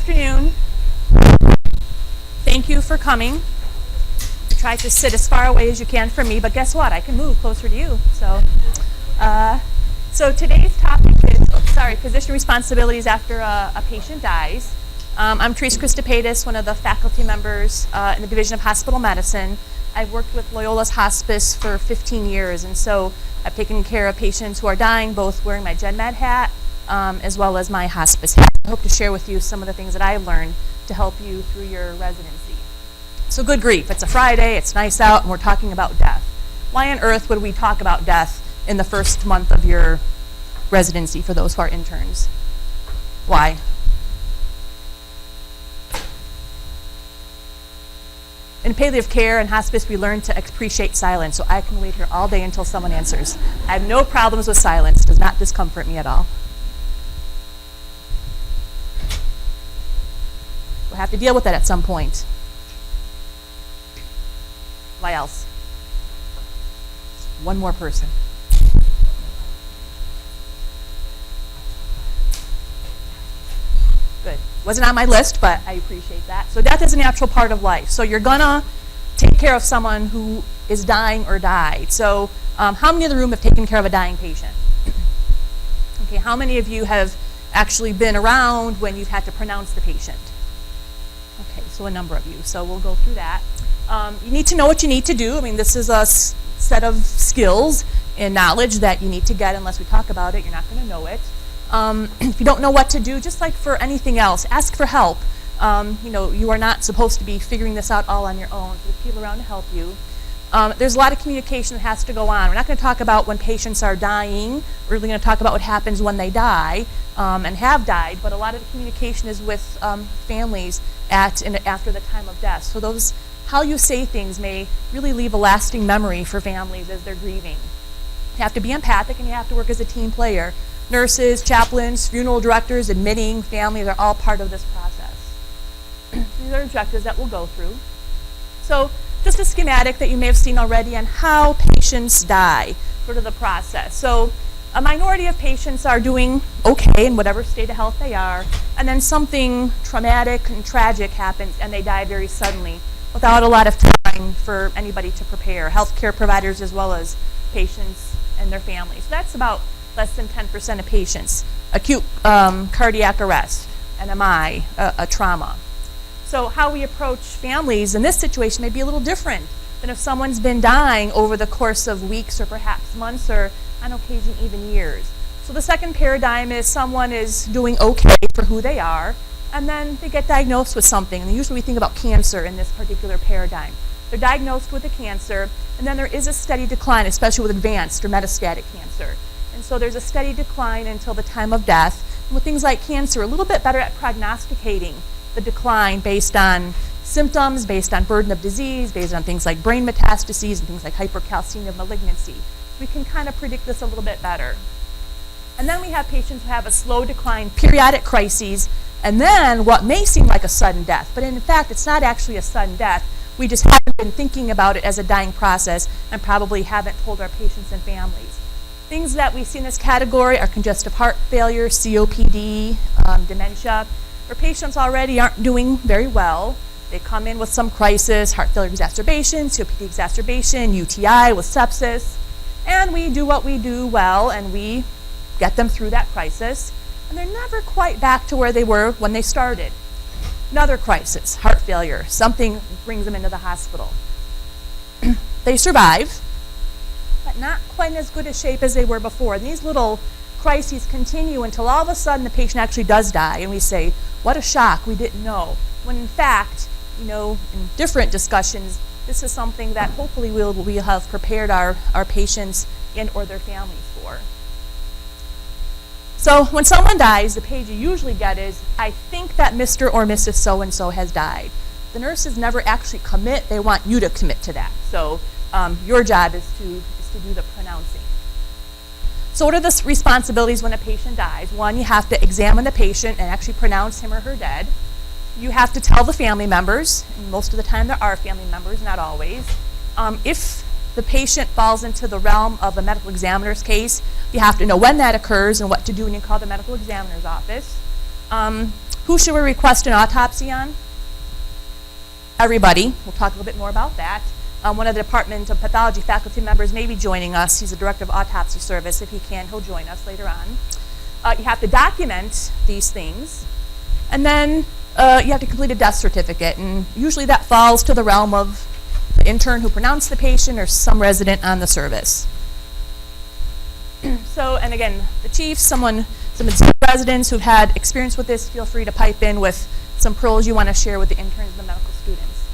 afternoon. Thank you for coming. Try to sit as far away as you can from me, but guess what? I can move closer to you. So today's topic is, physician responsibilities after a patient dies. I'm Therese Christopaitis, one of the faculty members in the Division of Hospital Medicine. I've worked with Loyola's Hospice for 15 years, and so I've taken care of patients who are dying, both wearing my GenMed hat as well as my hospice hat. I hope to share with you some of the things that I've learned to help you through your residency. So good grief, it's a Friday, it's nice out, and we're talking about death. Why on earth would we talk about death in the first month of your residency for those who are interns? Why? In palliative care and hospice, we learn to appreciate silence, so I can wait here all day until someone answers. I have no problems with silence, does not discomfort me at all. We'll have to deal with that at some point. Why else? One more person. Good. Wasn't on my list, but I appreciate that. So death is a natural part of life. So you're gonna take care of someone who is dying or died. So how many in the room have taken care of a dying patient? Okay, how many of you have actually been around when you've had to pronounce the patient? Okay, so a number of you. So we'll go through that. You need to know what you need to do. I mean, this is a set of skills and knowledge that you need to get. Unless we talk about it, you're not going to know it. If you don't know what to do, just like for anything else, ask for help. You are not supposed to be figuring this out all on your own. So there's people around to help you. There's a lot of communication that has to go on. We're not going to talk about when patients are dying. We're really going to talk about what happens when they die and have died. But a lot of the communication is with families at and after the time of death. So how you say things may really leave a lasting memory for families as they're grieving. You have to be empathic and you have to work as a team player. Nurses, chaplains, funeral directors, admitting families are all part of this process. These are objectives that we'll go through. So just a schematic that you may have seen already on how patients die, sort of the process. So a minority of patients are doing okay in whatever state of health they are, and then something traumatic and tragic happens and they die very suddenly without a lot of time for anybody to prepare, healthcare providers as well as patients and their families. So that's about less than 10% of patients. Acute cardiac arrest, an MI, a trauma. So how we approach families in this situation may be a little different than if someone's been dying over the course of weeks or perhaps months or on occasion even years. So the second paradigm is someone is doing okay for who they are, and then they get diagnosed with something. And usually we think about cancer in this particular paradigm. They're diagnosed with a cancer, and then there is a steady decline, especially with advanced or metastatic cancer. And so there's a steady decline until the time of death. And with things like cancer, a little bit better at prognosticating the decline based on symptoms, based on burden of disease, based on things like brain metastases and things like hypercalcemia malignancy. We can kind of predict this a little bit better. And then we have patients who have a slow decline, periodic crises, and then what may seem like a sudden death, but in fact it's not actually a sudden death. We just haven't been thinking about it as a dying process and probably haven't told our patients and families. Things that we see in this category are congestive heart failure, COPD, dementia, where patients already aren't doing very well. They come in with some crisis, heart failure exacerbation, COPD exacerbation, UTI with sepsis, and we do what we do well and we get them through that crisis, and they're never quite back to where they were when they started. Another crisis, heart failure, something brings them into the hospital. They survive, but not quite in as good a shape as they were before. And these little crises continue until all of a sudden the patient actually does die, and we say, what a shock, we didn't know. When in fact, in different discussions, this is something that hopefully we have prepared our patients and or their families for. So when someone dies, the page you usually get is, I think that Mr. or Mrs. So-and-so has died. The nurses never actually commit, they want you to commit to that. So your job is to do the pronouncing. So what are the responsibilities when a patient dies? One, you have to examine the patient and actually pronounce him or her dead. You have to tell the family members, and most of the time there are family members, not always. If the patient falls into the realm of a medical examiner's case, you have to know when that occurs and what to do when you call the medical examiner's office. Who should we request an autopsy on? Everybody. We'll talk a little bit more about that. One of the Department of Pathology faculty members may be joining us. He's the Director of Autopsy Service. If he can, he'll join us later on. You have to document these things. And then you have to complete a death certificate. And usually that falls to the realm of the intern who pronounced the patient or some resident on the service. So, and again, the chief, some residents who've had experience with this, feel free to pipe in with some pearls you want to share with the interns and the medical students.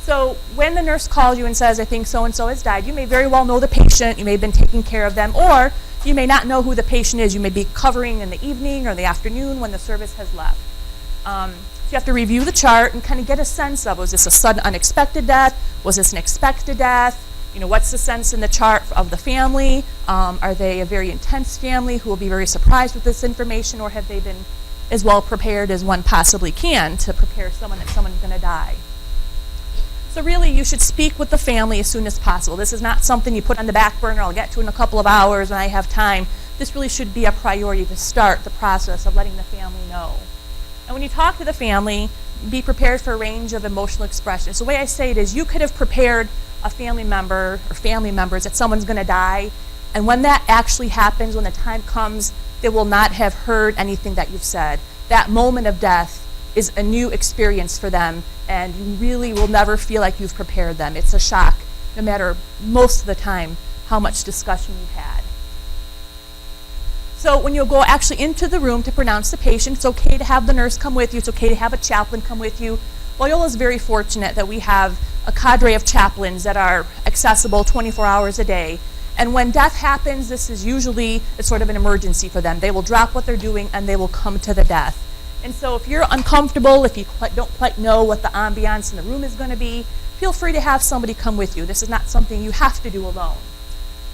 So when the nurse calls you and says, I think so-and-so has died, you may very well know the patient, you may have been taking care of them, or you may not know who the patient is. You may be covering in the evening or the afternoon when the service has left. So you have to review the chart and kind of get a sense of, was this a sudden unexpected death? Was this an expected death? You know, what's the sense in the chart of the family? Are they a very intense family who will be very surprised with this information, or have they been as well prepared as one possibly can to prepare someone that someone's going to die? So really, you should speak with the family as soon as possible. This is not something you put on the back burner, I'll get to in a couple of hours when I have time. This really should be a priority to start the process of letting the family know. And when you talk to the family, be prepared for a range of emotional expressions. The way I say it is, you could have prepared a family member or family members that someone's going to die, and when that actually happens, when the time comes, they will not have heard anything that you've said. That moment of death is a new experience for them, and you really will never feel like you've prepared them. It's a shock, no matter most of the time how much discussion you've had. So when you go actually into the room to pronounce the patient, it's okay to have the nurse come with you. It's okay to have a chaplain come with you. Loyola is very fortunate that we have a cadre of chaplains that are accessible 24 hours a day. And when death happens, this is usually a sort of an emergency for them. They will drop what they're doing and they will come to the death. And so if you're uncomfortable, if you don't quite know what the ambiance in the room is going to be, feel free to have somebody come with you. This is not something you have to do alone.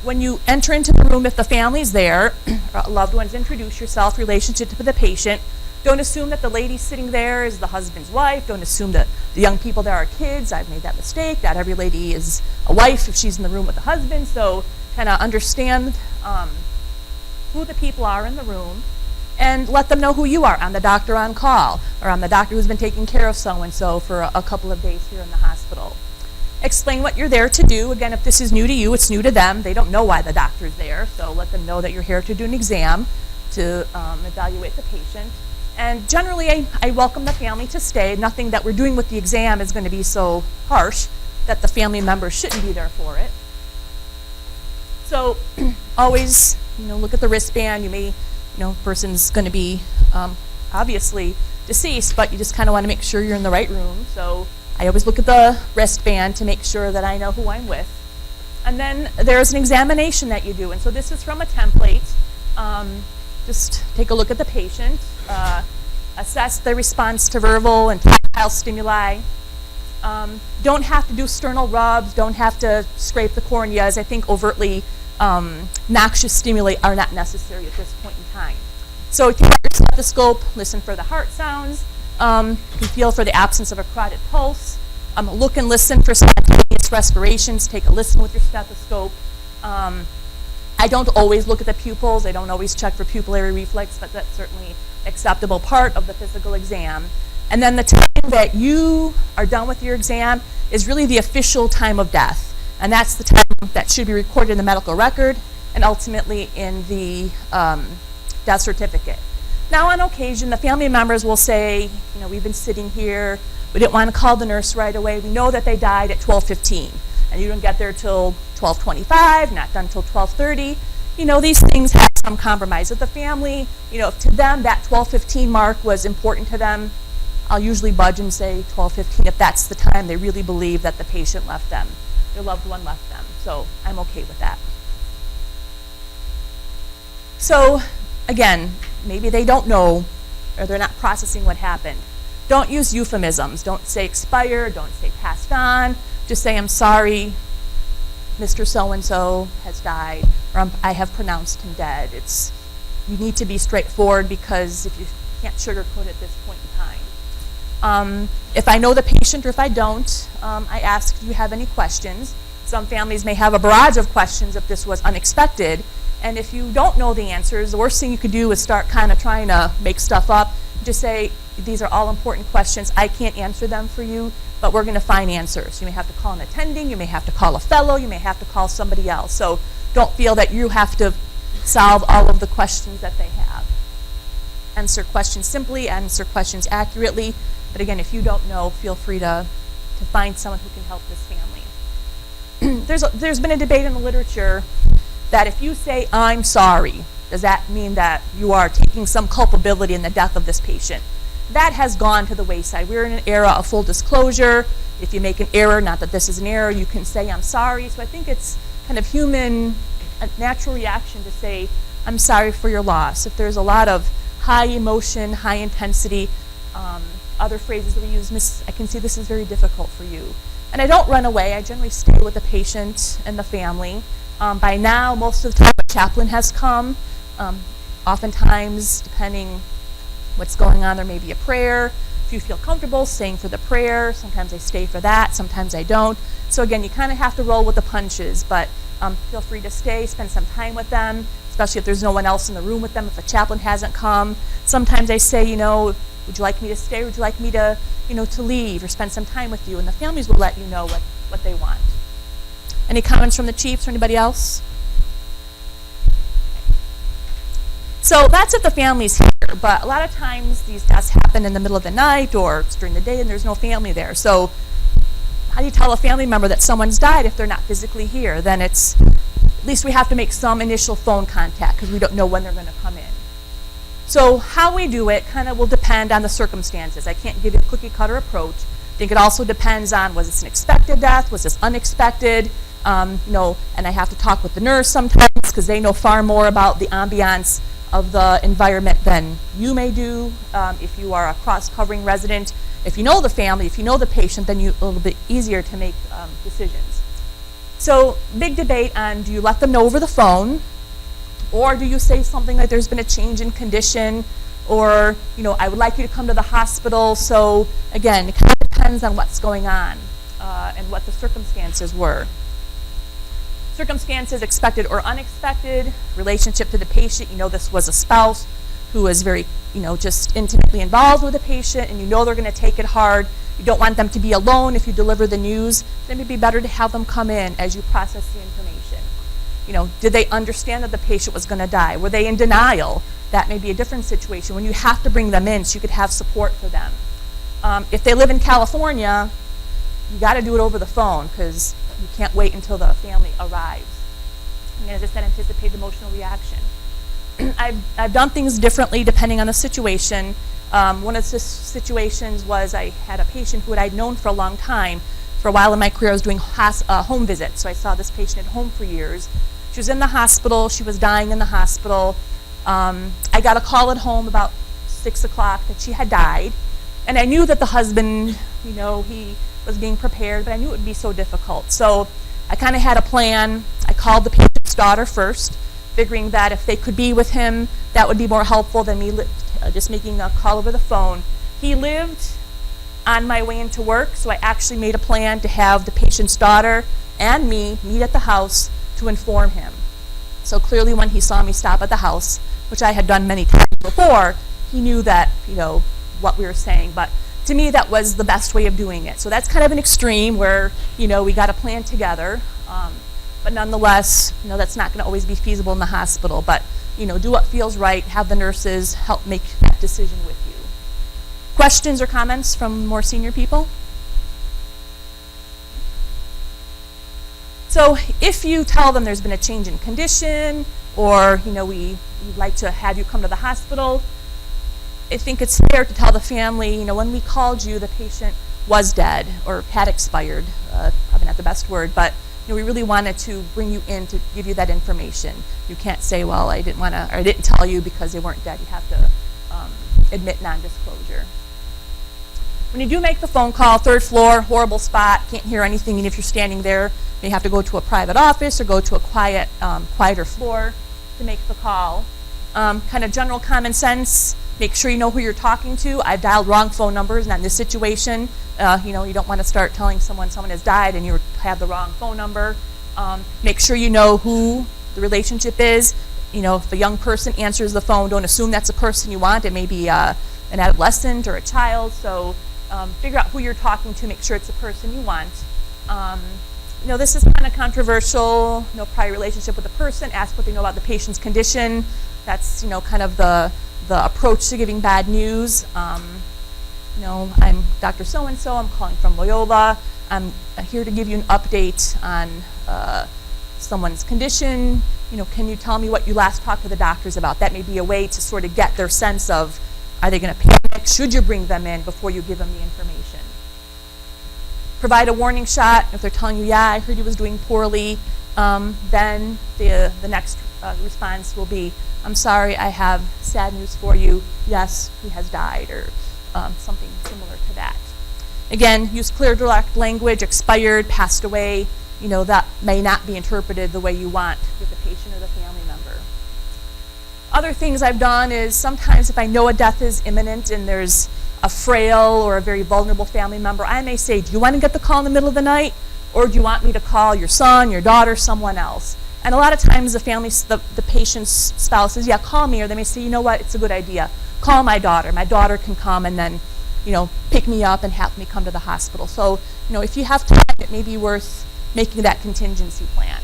When you enter into the room, if the family's there, or loved ones, introduce yourself, relationship to the patient. Don't assume that the lady sitting there is the husband's wife. Don't assume that the young people there are kids. I've made that mistake. Not every lady is a wife if she's in the room with the husband. So kind of understand who the people are in the room and let them know who you are. I'm the doctor on call, or I'm the doctor who's been taking care of so-and-so for a couple of days here in the hospital. Explain what you're there to do. Again, if this is new to you, it's new to them. They don't know why the doctor's there, so let them know that you're here to do an exam to evaluate the patient. And generally, I welcome the family to stay. Nothing that we're doing with the exam is going to be so harsh that the family members shouldn't be there for it. So always, look at the wristband. You may, person's going to be obviously deceased, but you just kind of want to make sure you're in the right room. So I always look at the wristband to make sure that I know who I'm with. And then there's an examination that you do. And so this is from a template. Just take a look at the patient, assess the response to verbal and tactile stimuli. Don't have to do sternal rubs, don't have to scrape the corneas. I think overtly noxious stimuli are not necessary at this point in time. So you take your stethoscope, listen for the heart sounds. You can feel for the absence of a carotid pulse. Look and listen for spontaneous respirations. Take a listen with your stethoscope. I don't always look at the pupils. I don't always check for pupillary reflex, but that's certainly an acceptable part of the physical exam. And then the time that you are done with your exam is really the official time of death. And that's the time that should be recorded in the medical record and ultimately in the death certificate. Now, on occasion, the family members will say, we've been sitting here. We didn't want to call the nurse right away. We know that they died at 12:15. And you don't get there till 12:25, not done till 12:30. These things have some compromise with the family. If to them that 12:15 mark was important to them, I'll usually budge and say 12:15 if that's the time they really believe that the patient left them, their loved one left them. So I'm okay with that. So again, maybe they don't know or they're not processing what happened. Don't use euphemisms. Don't say expired, don't say passed on. Just say, I'm sorry, Mr. So-and-so has died, or I have pronounced him dead. You need to be straightforward because if you can't sugarcoat it at this point in time. If I know the patient or if I don't, I ask, do you have any questions? Some families may have a barrage of questions if this was unexpected. And if you don't know the answers, the worst thing you could do is start kind of trying to make stuff up. Just say, These are all important questions. I can't answer them for you, but we're going to find answers. You may have to call an attending, you may have to call a fellow, you may have to call somebody else. So don't feel that you have to solve all of the questions that they have. Answer questions simply, answer questions accurately. But again, if you don't know, feel free to find someone who can help this family. There's been a debate in the literature that if you say, "I'm sorry," does that mean that you are taking some culpability in the death of this patient? That has gone to the wayside. We're in an era of full disclosure. If you make an error, not that this is an error, you can say, "I'm sorry." So I think it's kind of human, a natural reaction to say, "I'm sorry for your loss." If there's a lot of high emotion, high intensity, other phrases that we use, "Miss, I can see this is very difficult for you." And I don't run away. I generally stay with the patient and the family. By now, most of the time, a chaplain has come. Oftentimes, depending what's going on, there may be a prayer. If you feel comfortable staying for the prayer, sometimes I stay for that, sometimes I don't. So again, you kind of have to roll with the punches, but feel free to stay, spend some time with them, especially if there's no one else in the room with them, if a chaplain hasn't come. Sometimes I say, would you like me to stay, or would you like me to, to leave or spend some time with you? And the families will let you know what they want. Any comments from the chiefs or anybody else? So that's if the family's here, but a lot of times these deaths happen in the middle of the night or it's during the day and there's no family there. So how do you tell a family member that someone's died if they're not physically here? Then at least we have to make some initial phone contact because we don't know when they're going to come in. So how we do it kind of will depend on the circumstances. I can't give you a cookie cutter approach. I think it also depends on, was this an expected death? Was this unexpected? And I have to talk with the nurse sometimes because they know far more about the ambiance of the environment than you may do. If you are a cross-covering resident, if you know the family, if you know the patient, then it's a little bit easier to make decisions. So big debate on, do you let them know over the phone, or do you say something like there's been a change in condition, or I would like you to come to the hospital. So again, it kind of depends on what's going on and what the circumstances were. Circumstances, expected or unexpected, relationship to the patient. This was a spouse who was very, just intimately involved with the patient, and they're going to take it hard. You don't want them to be alone if you deliver the news. Then it'd be better to have them come in as you process the information. Did they understand that the patient was going to die? Were they in denial? That may be a different situation when you have to bring them in so you could have support for them. If they live in California, you got to do it over the phone because you can't wait until the family arrives. And as I said, anticipate emotional reaction. I've done things differently depending on the situation. One of the situations was I had a patient who I'd known for a long time. For a while in my career, I was doing home visits, so I saw this patient at home for years. She was in the hospital. She was dying in the hospital. I got a call at home about 6 o'clock that she had died. And I knew that the husband, he was being prepared, but I knew it would be so difficult. So I kind of had a plan. I called the patient's daughter first, figuring that if they could be with him, that would be more helpful than me just making a call over the phone. He lived on my way into work, so I actually made a plan to have the patient's daughter and me meet at the house to inform him. So clearly when he saw me stop at the house, which I had done many times before, he knew that, what we were saying. But to me, that was the best way of doing it. So that's kind of an extreme where, we got a plan together. But nonetheless, that's not going to always be feasible in the hospital. But, do what feels right. Have the nurses help make that decision with you. Questions or comments from more senior people? So if you tell them there's been a change in condition, or, we'd like to have you come to the hospital, I think it's fair to tell the family, when we called you, the patient was dead or had expired. Probably not the best word, but we really wanted to bring you in to give you that information. You can't say, well, I didn't tell you because they weren't dead. You have to admit non-disclosure. When you do make the phone call, 3rd floor, horrible spot, can't hear anything, and if you're standing there, you have to go to a private office or go to a quieter floor to make the call. Kind of general common sense. Make sure you know who you're talking to. I've dialed wrong phone numbers, not in this situation. You don't want to start telling someone has died and you have the wrong phone number. Make sure you know who the relationship is. If a young person answers the phone, don't assume that's a person you want. It may be an adolescent or a child. So figure out who you're talking to, make sure it's the person you want. This is kind of controversial. No prior relationship with the person. Ask what they know about the patient's condition. That's kind of the approach to giving bad news. I'm Dr. So-and-so. I'm calling from Loyola. I'm here to give you an update on someone's condition. Can you tell me what you last talked to the doctors about? That may be a way to sort of get their sense of, are they going to panic? Should you bring them in before you give them the information? Provide a warning shot. If they're telling you, yeah, I heard he was doing poorly, then the next response will be, I'm sorry, I have sad news for you. Yes, he has died, or something similar to that. Again, use clear, direct language. Expired, passed away. That may not be interpreted the way you want with the patient or the family member. Other things I've done is sometimes if I know a death is imminent and there's a frail or a very vulnerable family member, I may say, do you want to get the call in the middle of the night, or do you want me to call your son, your daughter, someone else? And a lot of times the patient's spouse says, yeah, call me, or they may say, you know what, it's a good idea. Call my daughter. My daughter can come and then, pick me up and help me come to the hospital. So, if you have time, it may be worth making that contingency plan.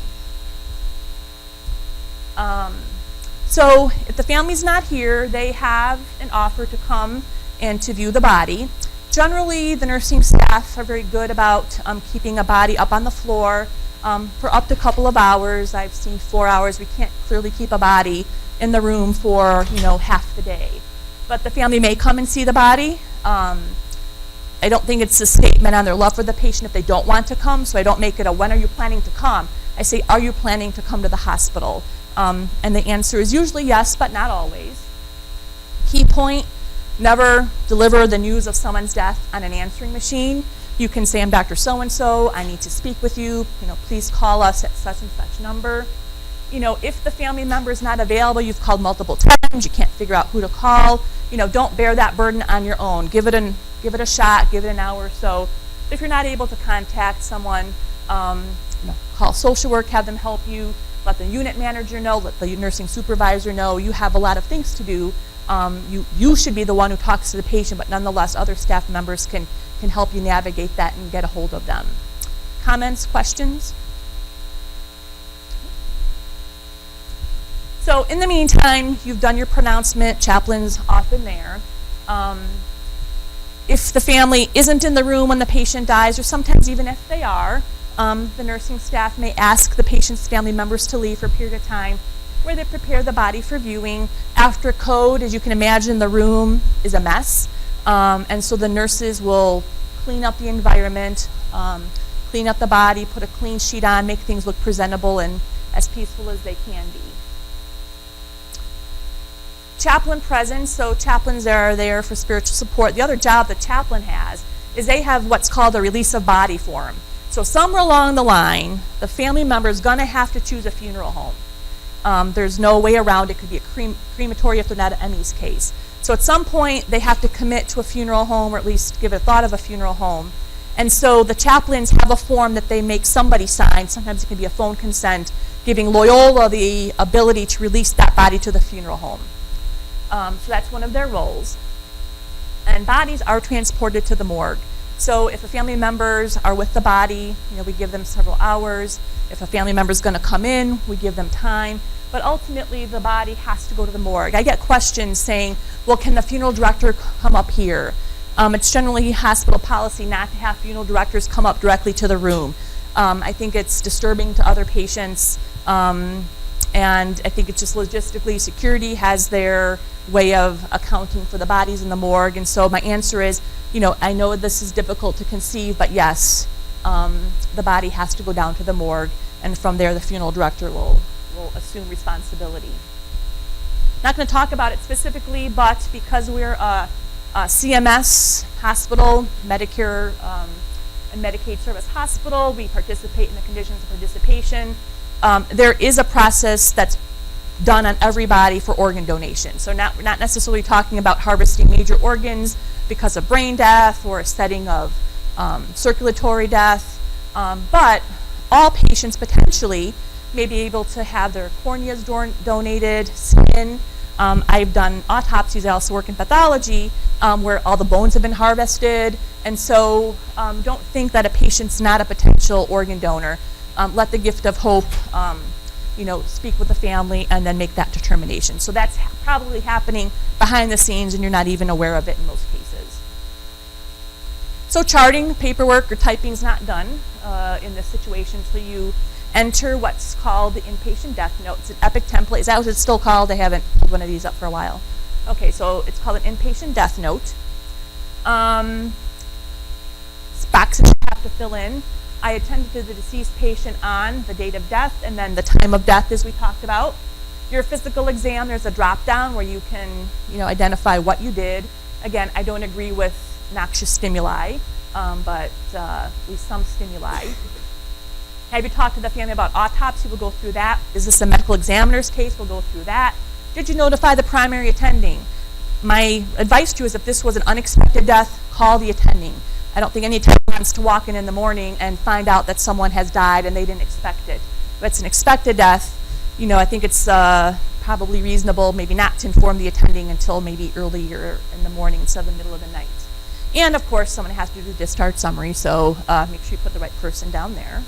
So if the family's not here, they have an offer to come and to view the body. Generally, the nursing staff are very good about keeping a body up on the floor for up to a couple of hours. I've seen 4 hours. We can't clearly keep a body in the room for half the day. But the family may come and see the body. I don't think it's a statement on their love for the patient if they don't want to come, so I don't make it a when are you planning to come. I say, are you planning to come to the hospital? And the answer is usually yes, but not always. Key point, never deliver the news of someone's death on an answering machine. You can say, I'm Dr. So-and-so, I need to speak with you, please call us at such and such number. If the family member is not available, you've called multiple times, you can't figure out who to call, don't bear that burden on your own. Give it a shot, give it an hour or so. If you're not able to contact someone, call social work, have them help you, let the unit manager know, let the nursing supervisor know. You have a lot of things to do. You should be the one who talks to the patient, but nonetheless, other staff members can help you navigate that and get a hold of them. Comments, questions? So in the meantime, you've done your pronouncement, chaplain's often there. If the family isn't in the room when the patient dies, or sometimes even if they are, the nursing staff may ask the patient's family members to leave for a period of time where they prepare the body for viewing. After code, as you can imagine, the room is a mess. And so the nurses will clean up the environment, clean up the body, put a clean sheet on, make things look presentable and as peaceful as they can be. Chaplain presence, so chaplains are there for spiritual support. The other job the chaplain has is they have what's called a release of body form. So somewhere along the line, the family member is going to have to choose a funeral home. There's no way around it. It could be a crematory if they're not an ME's case. So at some point, they have to commit to a funeral home, or at least give a thought of a funeral home. And so the chaplains have a form that they make somebody sign. Sometimes it can be a phone consent, giving Loyola the ability to release that body to the funeral home. So that's one of their roles. And bodies are transported to the morgue. So if the family members are with the body, we give them several hours. If a family member is going to come in, we give them time. But ultimately, the body has to go to the morgue. I get questions saying, well, can the funeral director come up here? It's generally hospital policy not to have funeral directors come up directly to the room. I think it's disturbing to other patients. And I think it's just logistically, security has their way of accounting for the bodies in the morgue. And so my answer is, I know this is difficult to conceive, but yes, the body has to go down to the morgue, and from there the funeral director will assume responsibility. Not going to talk about it specifically, but because we're a CMS hospital, Medicare and Medicaid service hospital, we participate in the conditions of participation. There is a process that's done on everybody for organ donation. So we're not necessarily talking about harvesting major organs because of brain death or a setting of circulatory death, but all patients potentially may be able to have their corneas donated, skin. I've done autopsies, I also work in pathology, where all the bones have been harvested. And so don't think that a patient's not a potential organ donor. Let the gift of hope, speak with the family and then make that determination. So that's probably happening behind the scenes and you're not even aware of it in most cases. So charting, paperwork, or typing is not done in this situation until you enter what's called the inpatient death note. It's an EPIC template. Is that what it's still called? I haven't pulled one of these up for a while. Okay, so it's called an inpatient death note. Boxes you have to fill in. I attended to the deceased patient on the date of death and then the time of death, as we talked about. Your physical exam, there's a drop down where you can identify what you did. Again, I don't agree with noxious stimuli, but at least some stimuli. Have you talked to the family about autopsy? We'll go through that. Is this a medical examiner's case? We'll go through that. Did you notify the primary attending? My advice to you is if this was an unexpected death, call the attending. I don't think any attending wants to walk in the morning and find out that someone has died and they didn't expect it. If it's an expected death, I think it's probably reasonable maybe not to inform the attending until maybe earlier in the morning instead of the middle of the night. And of course, someone has to do the discharge summary, so make sure you put the right person down there.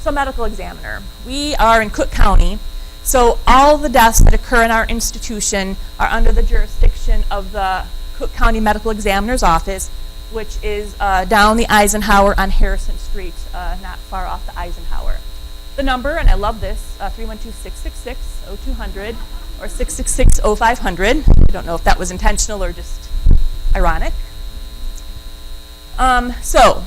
So medical examiner. We are in Cook County, so all the deaths that occur in our institution are under the jurisdiction of the Cook County Medical Examiner's Office, which is down the Eisenhower on Harrison Street, not far off the Eisenhower. The number, and I love this, 312-666-0200 or 666-0500. I don't know if that was intentional or just ironic. So,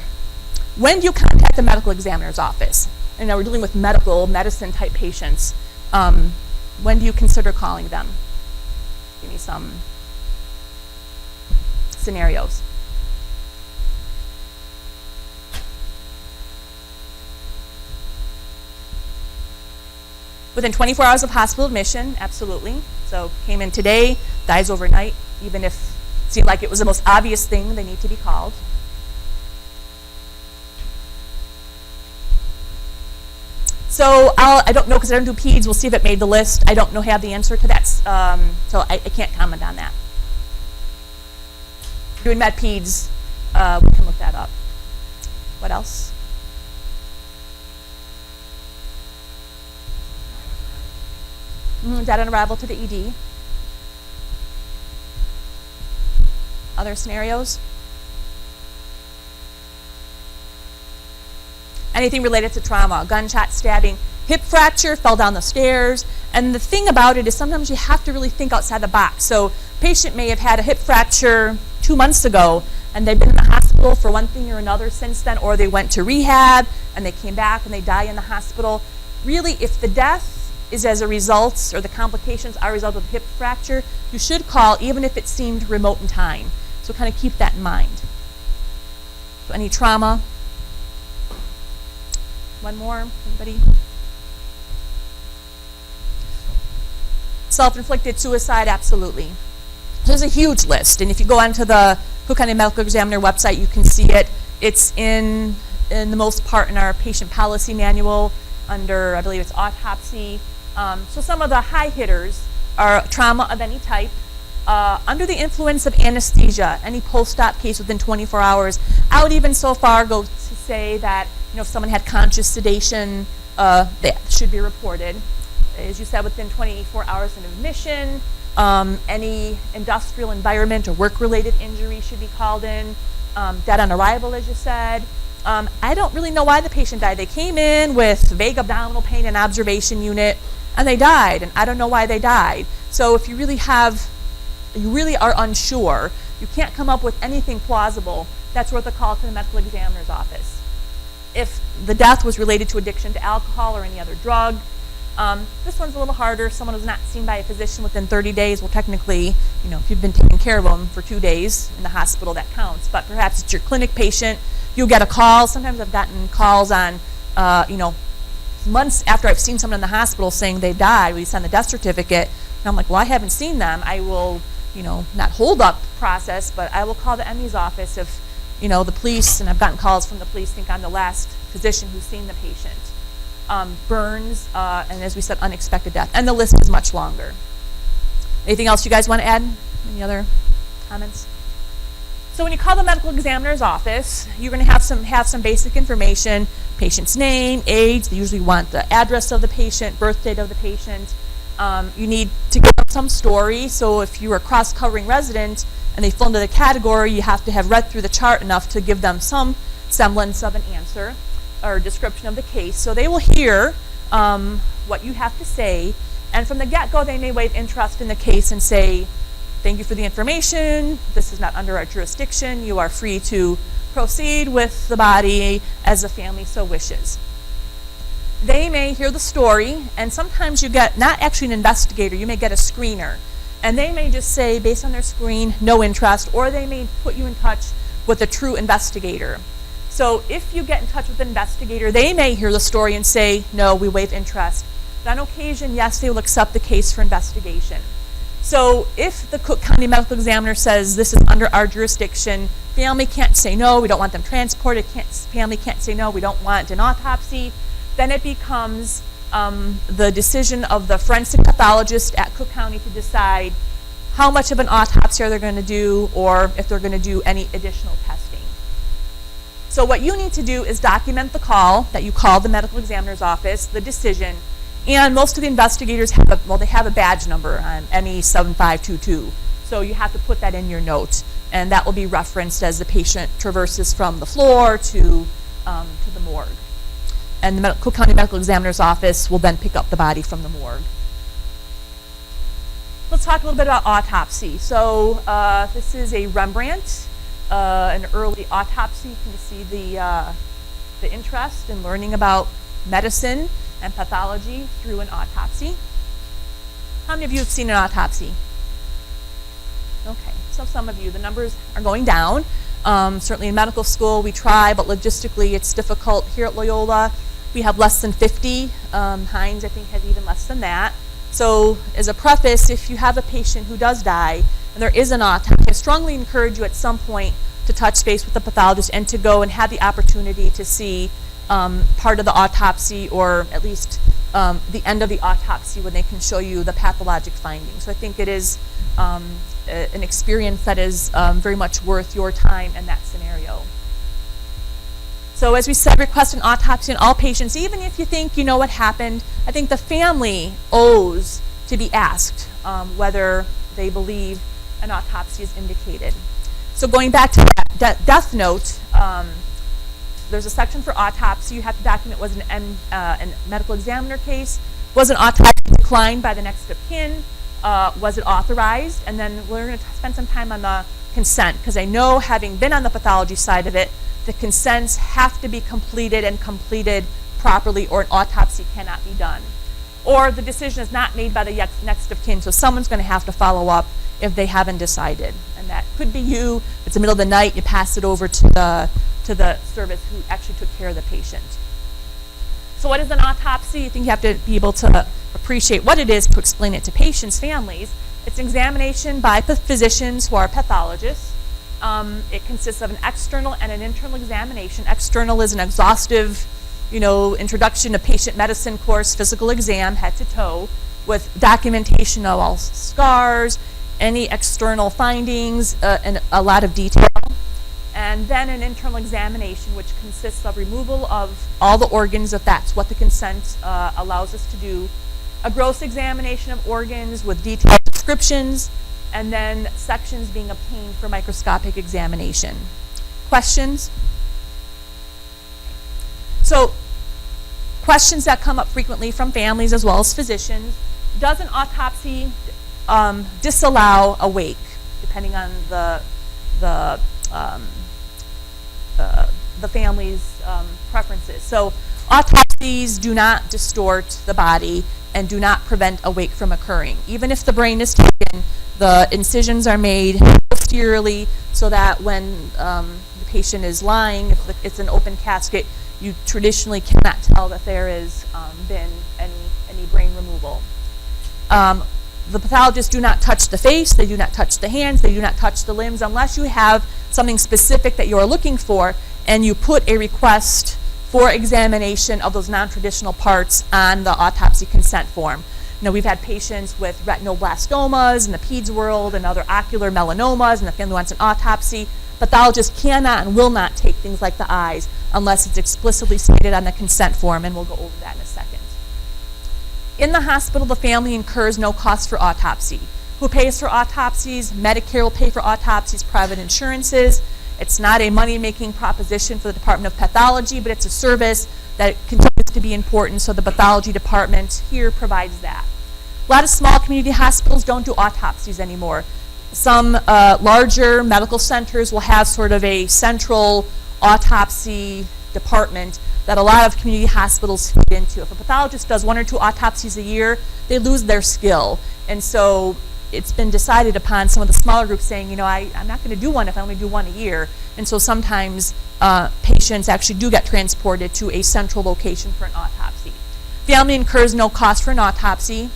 when do you contact the medical examiner's office? And now we're dealing with medicine type patients. When do you consider calling them? Give me some scenarios. Within 24 hours of hospital admission, absolutely. So came in today, dies overnight, even if it seemed like it was the most obvious thing, they need to be called. So I don't know because I don't do peds. We'll see if it made the list. I don't have the answer to that, so I can't comment on that. Doing med peds, we can look that up. What else? Dead on arrival to the ED. Other scenarios? Anything related to trauma, gunshot, stabbing, hip fracture, fell down the stairs. And the thing about it is sometimes you have to really think outside the box. So patient may have had a hip fracture 2 months ago and they've been in the hospital for one thing or another since then, or they went to rehab and they came back and they die in the hospital. Really, if the death is as a result, or the complications are a result of hip fracture, you should call even if it seemed remote in time. So kind of keep that in mind. So any trauma? One more, anybody? Self-inflicted suicide, absolutely. There's a huge list, and if you go onto the Cook County Medical Examiner website, you can see it. It's in the most part in our patient policy manual under, I believe it's autopsy. So some of the high hitters are trauma of any type, under the influence of anesthesia, any post-op case within 24 hours. I would even so far go to say that if someone had conscious sedation, that should be reported. As you said, within 24 hours of admission, any industrial environment or work-related injury should be called in. Dead on arrival, as you said. I don't really know why the patient died. They came in with vague abdominal pain and observation unit, and they died, and I don't know why they died. So if you really are unsure, you can't come up with anything plausible, that's worth a call to the medical examiner's office. If the death was related to addiction to alcohol or any other drug, this one's a little harder. Someone who's not seen by a physician within 30 days, well, technically, if you've been taking care of them for 2 days in the hospital, that counts. But perhaps it's your clinic patient, you'll get a call. Sometimes I've gotten calls on, months after I've seen someone in the hospital saying they died. We send the death certificate, and I'm like, well, I haven't seen them. I will, not hold up process, but I will call the ME's office if, the police, and I've gotten calls from the police, think I'm the last physician who's seen the patient. Burns, and as we said, unexpected death. And the list is much longer. Anything else you guys want to add? Any other Comments? So when you call the medical examiner's office, you're going to have some basic information: patient's name, age. They usually want the address of the patient, birth date of the patient. You need to give them some story. So if you're a cross-covering resident and they fall into the category, you have to have read through the chart enough to give them some semblance of an answer or description of the case. So they will hear what you have to say, and from the get-go, they may waive interest in the case and say, "Thank you for the information. This is not under our jurisdiction. You are free to proceed with the body as the family so wishes." They may hear the story, and sometimes you get not actually an investigator, you may get a screener. And they may just say, based on their screen, no interest, or they may put you in touch with a true investigator. So if you get in touch with an investigator, they may hear the story and say, "No, we waive interest." But on occasion, yes, they will accept the case for investigation. So if the Cook County Medical Examiner says this is under our jurisdiction, family can't say no, we don't want them transported, family can't say no, we don't want an autopsy, then it becomes the decision of the forensic pathologist at Cook County to decide how much of an autopsy are they going to do, or if they're going to do any additional testing. So what you need to do is document the call that you called the medical examiner's office, the decision, and most of the investigators have a badge number on ME7522. So you have to put that in your note, and that will be referenced as the patient traverses from the floor to the morgue. And the Cook County Medical Examiner's office will then pick up the body from the morgue. Let's talk a little bit about autopsy. So this is a Rembrandt, an early autopsy. You can see the interest in learning about medicine and pathology through an autopsy. How many of you have seen an autopsy? Okay, so some of you. The numbers are going down. Certainly in medical school we try, but logistically it's difficult. Here at Loyola we have less than 50. Hines, I think, has even less than that. So as a preface, if you have a patient who does die and there is an autopsy, I strongly encourage you at some point to touch base with the pathologist and to go and have the opportunity to see part of the autopsy, or at least the end of the autopsy when they can show you the pathologic findings. So I think it is an experience that is very much worth your time in that scenario. So as we said, request an autopsy on all patients. Even if you think you know what happened, I think the family owes to be asked whether they believe an autopsy is indicated. So going back to that death note, there's a section for autopsy. You have to document was a medical examiner case, was an autopsy declined by the next of kin, was it authorized, and then we're going to spend some time on the consent, because I know, having been on the pathology side of it, the consents have to be completed and completed properly, or an autopsy cannot be done. Or the decision is not made by the next of kin, so someone's going to have to follow up if they haven't decided. And that could be you. It's the middle of the night, you pass it over to the service who actually took care of the patient. So what is an autopsy? I think you have to be able to appreciate what it is to explain it to patients' families. It's an examination by physicians who are pathologists. It consists of an external and an internal examination. External is an exhaustive, introduction to patient medicine course, physical exam, head to toe, with documentation of all scars, any external findings, and a lot of detail. And then an internal examination, which consists of removal of all the organs, if that's what the consent allows us to do, a gross examination of organs with detailed descriptions, and then sections being obtained for microscopic examination. Questions? So, questions that come up frequently from families as well as physicians: does an autopsy disallow a wake, depending on the family's preferences? So autopsies do not distort the body and do not prevent a wake from occurring. Even if the brain is taken, the incisions are made posteriorly so that when the patient is lying, if it's an open casket, you traditionally cannot tell that there has been any brain removal. The pathologists do not touch the face, they do not touch the hands, they do not touch the limbs unless you have something specific that you're looking for and you put a request for examination of those non-traditional parts on the autopsy consent form. we've had patients with retinoblastomas in the peds world and other ocular melanomas, and the family wants an autopsy. Pathologists cannot and will not take things like the eyes unless it's explicitly stated on the consent form, and we'll go over that in a second. In the hospital, the family incurs no cost for autopsy. Who pays for autopsies? Medicare will pay for autopsies, private insurances. It's not a money-making proposition for the Department of Pathology, but it's a service that continues to be important, so the pathology department here provides that. A lot of small community hospitals don't do autopsies anymore. Some larger medical centers will have sort of a central autopsy department that a lot of community hospitals feed into. If a pathologist does 1 or 2 autopsies a year, they lose their skill. And so it's been decided upon some of the smaller groups saying, I'm not going to do one if I only do 1 a year. And so sometimes patients actually do get transported to a central location for an autopsy. Family incurs no cost for an autopsy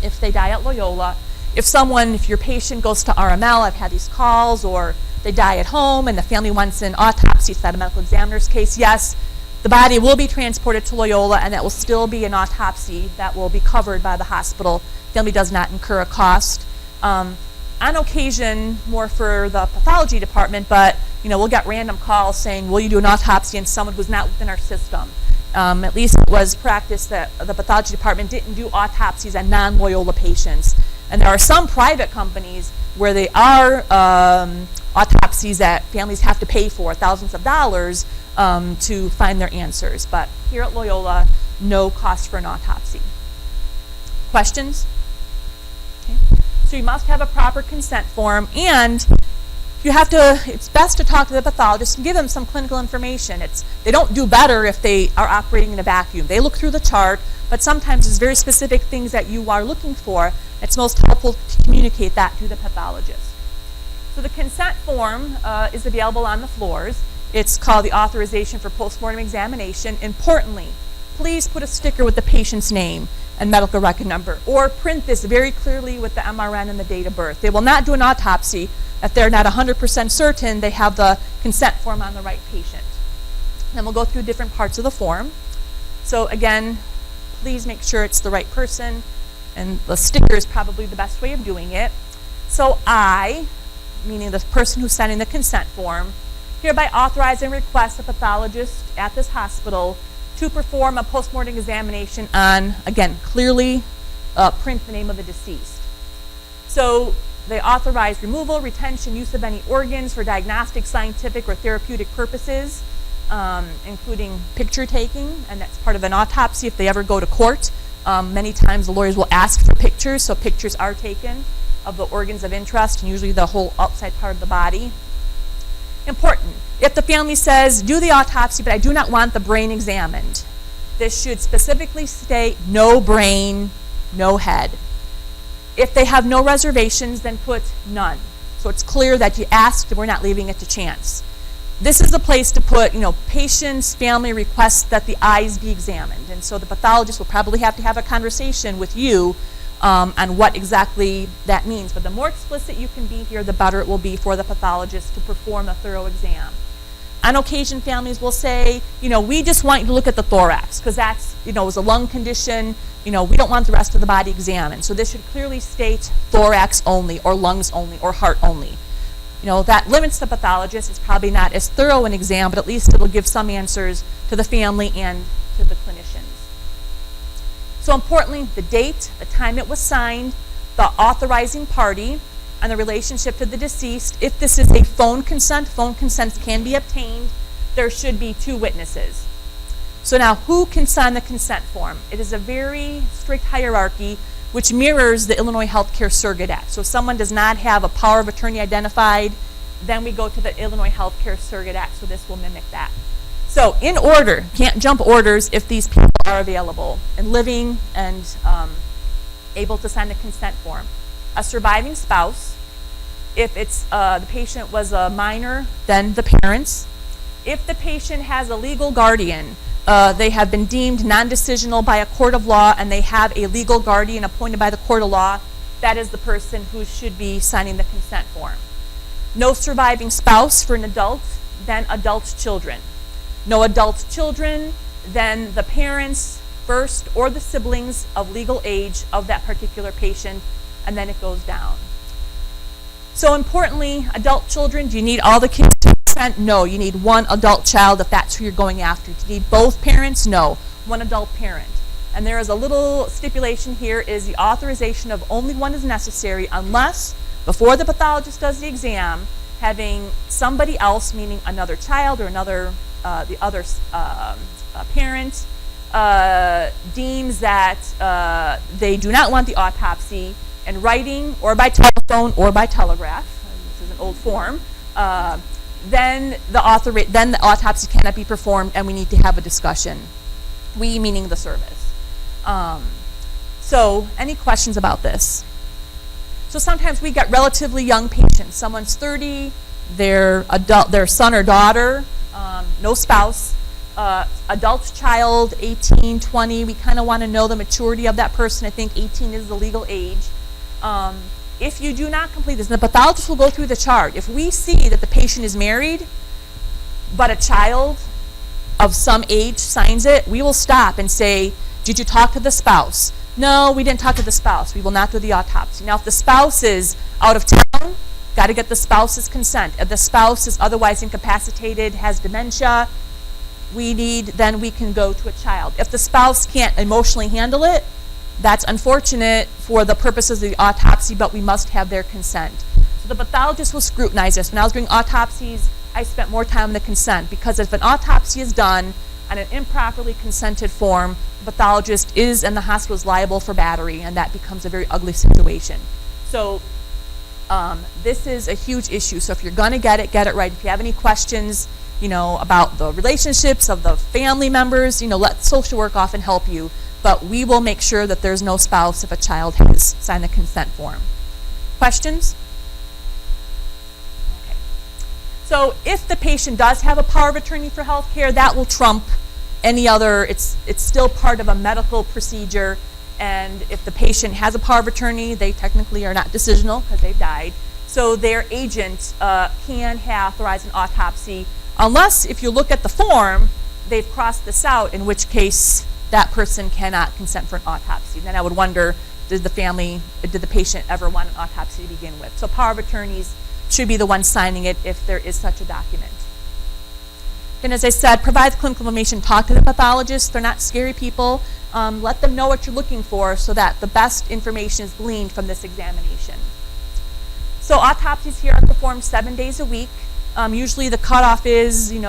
if they die at Loyola. If your patient goes to RML, I've had these calls, or they die at home and the family wants an autopsy, it's not a medical examiner's case, yes, the body will be transported to Loyola, and that will still be an autopsy that will be covered by the hospital. Family does not incur a cost. On occasion, more for the pathology department, but we'll get random calls saying, will you do an autopsy on someone who's not within our system? At least it was practice that the pathology department didn't do autopsies on non-Loyola patients. And there are some private companies where they are autopsies that families have to pay for thousands of dollars to find their answers. But here at Loyola, no cost for an autopsy. Questions? Okay. So you must have a proper consent form, and it's best to talk to the pathologist and give them some clinical information. They don't do better if they are operating in a vacuum. They look through the chart, but sometimes there's very specific things that you are looking for. It's most helpful to communicate that to the pathologist. So the consent form is available on the floors. It's called the authorization for postmortem examination. Importantly, please put a sticker with the patient's name and medical record number, or print this very clearly with the MRN and the date of birth. They will not do an autopsy if they're not 100% certain they have the consent form on the right patient. Then we'll go through different parts of the form. So again, please make sure it's the right person, and the sticker is probably the best way of doing it. So I, meaning the person who's signing the consent form, hereby authorize and request a pathologist at this hospital to perform a postmortem examination on, again, clearly print the name of the deceased. So they authorize removal, retention, use of any organs for diagnostic, scientific, or therapeutic purposes, including picture taking, and that's part of an autopsy if they ever go to court. Many times the lawyers will ask for pictures, so pictures are taken of the organs of interest, and usually the whole outside part of the body. Important. If the family says, do the autopsy, but I do not want the brain examined, this should specifically state no brain, no head. If they have no reservations, then put none. So it's clear that you asked, and we're not leaving it to chance. This is a place to put, patient's family requests that the eyes be examined. And so the pathologist will probably have to have a conversation with you on what exactly that means. But the more explicit you can be here, the better it will be for the pathologist to perform a thorough exam. On occasion, families will say, we just want you to look at the thorax, because that's, is a lung condition. We don't want the rest of the body examined. So this should clearly state thorax only, or lungs only, or heart only. That limits the pathologist. It's probably not as thorough an exam, but at least it'll give some answers to the family and to the clinicians. So importantly, the date, the time it was signed, the authorizing party, and the relationship to the deceased. If this is a phone consents can be obtained. There should be 2 witnesses. So now, who can sign the consent form? It is a very strict hierarchy, which mirrors the Illinois Healthcare Surrogate Act. So if someone does not have a power of attorney identified, then we go to the Illinois Healthcare Surrogate Act, so this will mimic that. So in order, can't jump orders if these people are available and living and able to sign the consent form. A surviving spouse. If it's the patient was a minor, then the parents. If the patient has a legal guardian, they have been deemed non-decisional by a court of law, and they have a legal guardian appointed by the court of law, that is the person who should be signing the consent form. No surviving spouse for an adult, then adult children. No adult children, then the parents first or the siblings of legal age of that particular patient, and then it goes down. So importantly, adult children, do you need all the kids to consent? No, you need one adult child if that's who you're going after. Do you need both parents? No, one adult parent. And there is a little stipulation here, is the authorization of only one is necessary unless, before the pathologist does the exam, having somebody else, meaning another child or another, the other parent, deems that they do not want the autopsy in writing or by telephone or by telegraph, this is an old form, then the autopsy cannot be performed and we need to have a discussion. We meaning the service. So any questions about this? So sometimes we get relatively young patients. Someone's 30, their son or daughter, no spouse, adult child, 18, 20. We kind of want to know the maturity of that person. I think 18 is the legal age. If you do not complete this, the pathologist will go through the chart. If we see that the patient is married, but a child of some age signs it, we will stop and say, did you talk to the spouse? No, we didn't talk to the spouse. We will not do the autopsy. Now, if the spouse is out of town, got to get the spouse's consent. If the spouse is otherwise incapacitated, has dementia, then we can go to a child. If the spouse can't emotionally handle it, that's unfortunate for the purposes of the autopsy, but we must have their consent. So the pathologist will scrutinize this. When I was doing autopsies, I spent more time on the consent, because if an autopsy is done on an improperly consented form, the pathologist is and the hospital is liable for battery, and that becomes a very ugly situation. So this is a huge issue. So if you're going to get it right. If you have any questions, about the relationships of the family members, let social work often help you. But we will make sure that there's no spouse if a child has signed the consent form. Questions? Okay. So if the patient does have a power of attorney for health care, that will trump any other. It's still part of a medical procedure. And if the patient has a power of attorney, they technically are not decisional because they've died. So their agent can authorize an autopsy, unless if you look at the form, they've crossed this out, in which case that person cannot consent for an autopsy. Then I would wonder, did the patient ever want an autopsy to begin with? So power of attorneys should be the one signing it if there is such a document. And as I said, provide the clinical information, talk to the pathologist. They're not scary people. Let them know what you're looking for so that the best information is gleaned from this examination. So autopsies here are performed 7 days a week. Usually the cutoff is, if